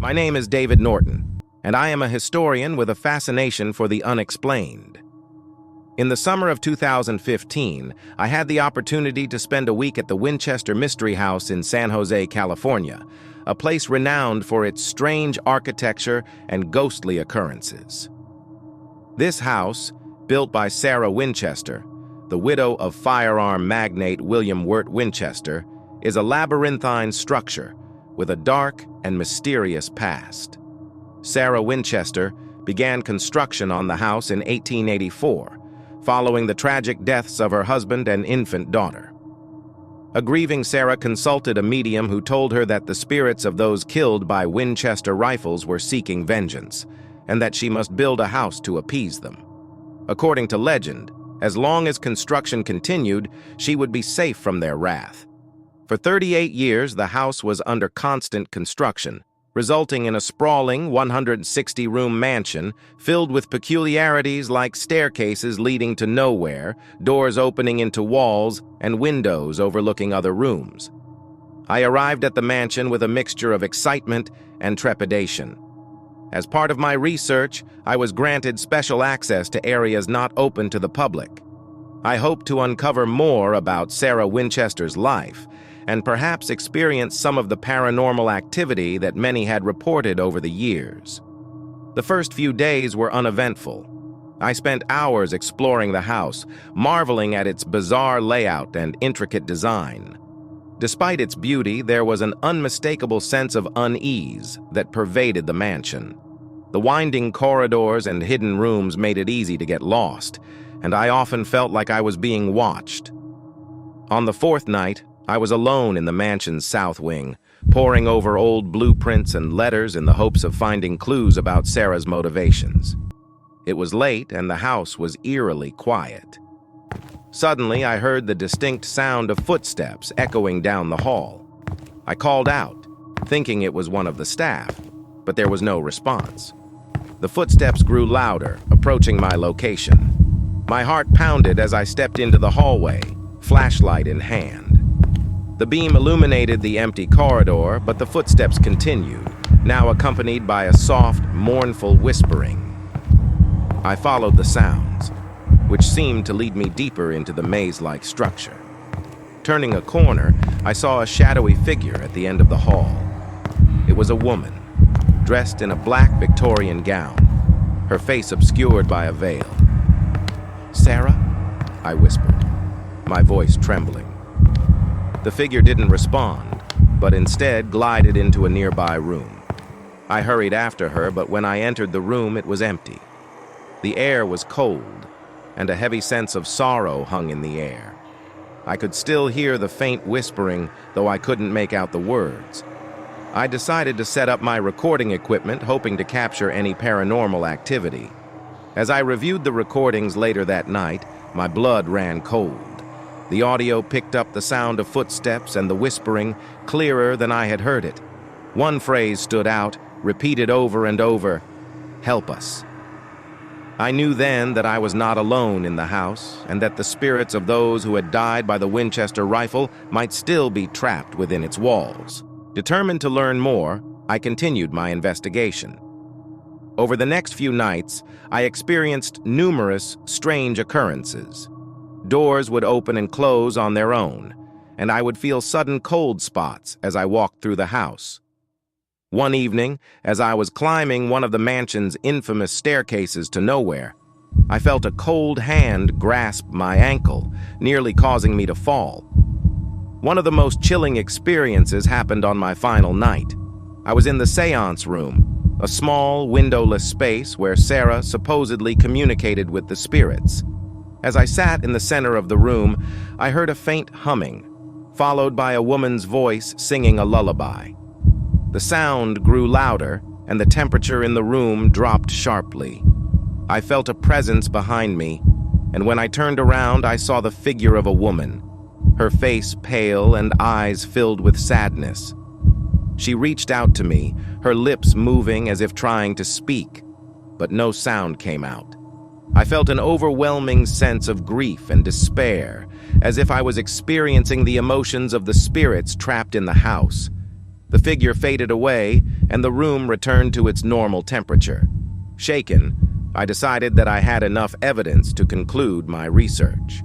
My name is David Norton, and I am a historian with a fascination for the unexplained. In the summer of 2015, I had the opportunity to spend a week at the Winchester Mystery House in San Jose, California, a place renowned for its strange architecture and ghostly occurrences. This house, built by Sarah Winchester, the widow of firearm magnate William Wirt Winchester, is a labyrinthine structure with a dark and mysterious past. Sarah Winchester began construction on the house in 1884, following the tragic deaths of her husband and infant daughter. A grieving Sarah consulted a medium who told her that the spirits of those killed by Winchester rifles were seeking vengeance, and that she must build a house to appease them. According to legend, as long as construction continued, she would be safe from their wrath. For 38 years, the house was under constant construction, resulting in a sprawling 160-room mansion filled with peculiarities like staircases leading to nowhere, doors opening into walls, and windows overlooking other rooms. I arrived at the mansion with a mixture of excitement and trepidation. As part of my research, I was granted special access to areas not open to the public. I hoped to uncover more about Sarah Winchester's life, and perhaps experience some of the paranormal activity that many had reported over the years. The first few days were uneventful. I spent hours exploring the house, marveling at its bizarre layout and intricate design. Despite its beauty, there was an unmistakable sense of unease that pervaded the mansion. The winding corridors and hidden rooms made it easy to get lost, and I often felt like I was being watched. On the fourth night, I was alone in the mansion's south wing, poring over old blueprints and letters in the hopes of finding clues about Sarah's motivations. It was late, and the house was eerily quiet. Suddenly, I heard the distinct sound of footsteps echoing down the hall. I called out, thinking it was one of the staff, but there was no response. The footsteps grew louder, approaching my location. My heart pounded as I stepped into the hallway, flashlight in hand. The beam illuminated the empty corridor, but the footsteps continued, now accompanied by a soft, mournful whispering. I followed the sounds, which seemed to lead me deeper into the maze-like structure. Turning a corner, I saw a shadowy figure at the end of the hall. It was a woman, dressed in a black Victorian gown, her face obscured by a veil. "Sarah?" I whispered, my voice trembling. The figure didn't respond, but instead glided into a nearby room. I hurried after her, but when I entered the room, it was empty. The air was cold, and a heavy sense of sorrow hung in the air. I could still hear the faint whispering, though I couldn't make out the words. I decided to set up my recording equipment, hoping to capture any paranormal activity. As I reviewed the recordings later that night, my blood ran cold. The audio picked up the sound of footsteps and the whispering clearer than I had heard it. One phrase stood out, repeated over and over, "Help us." I knew then that I was not alone in the house, and that the spirits of those who had died by the Winchester rifle might still be trapped within its walls. Determined to learn more, I continued my investigation. Over the next few nights, I experienced numerous strange occurrences. Doors would open and close on their own, and I would feel sudden cold spots as I walked through the house. One evening, as I was climbing one of the mansion's infamous staircases to nowhere, I felt a cold hand grasp my ankle, nearly causing me to fall. One of the most chilling experiences happened on my final night. I was in the seance room, a small, windowless space where Sarah supposedly communicated with the spirits. As I sat in the center of the room, I heard a faint humming, followed by a woman's voice singing a lullaby. The sound grew louder, and the temperature in the room dropped sharply. I felt a presence behind me, and when I turned around, I saw the figure of a woman, her face pale and eyes filled with sadness. She reached out to me, her lips moving as if trying to speak, but no sound came out. I felt an overwhelming sense of grief and despair, as if I was experiencing the emotions of the spirits trapped in the house. The figure faded away, and the room returned to its normal temperature. Shaken, I decided that I had enough evidence to conclude my research.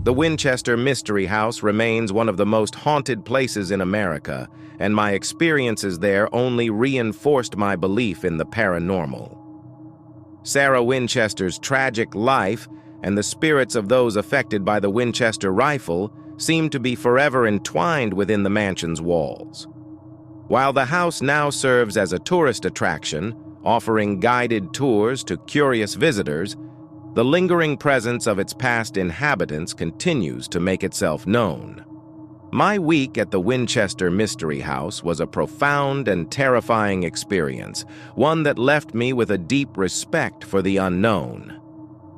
The Winchester Mystery House remains one of the most haunted places in America, and my experiences there only reinforced my belief in the paranormal. Sarah Winchester's tragic life and the spirits of those affected by the Winchester rifle seem to be forever entwined within the mansion's walls. While the house now serves as a tourist attraction, offering guided tours to curious visitors, the lingering presence of its past inhabitants continues to make itself known. My week at the Winchester Mystery House was a profound and terrifying experience, one that left me with a deep respect for the unknown.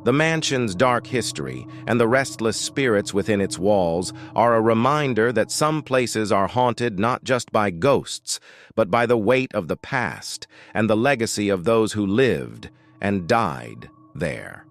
The mansion's dark history and the restless spirits within its walls are a reminder that some places are haunted not just by ghosts, but by the weight of the past and the legacy of those who lived and died there.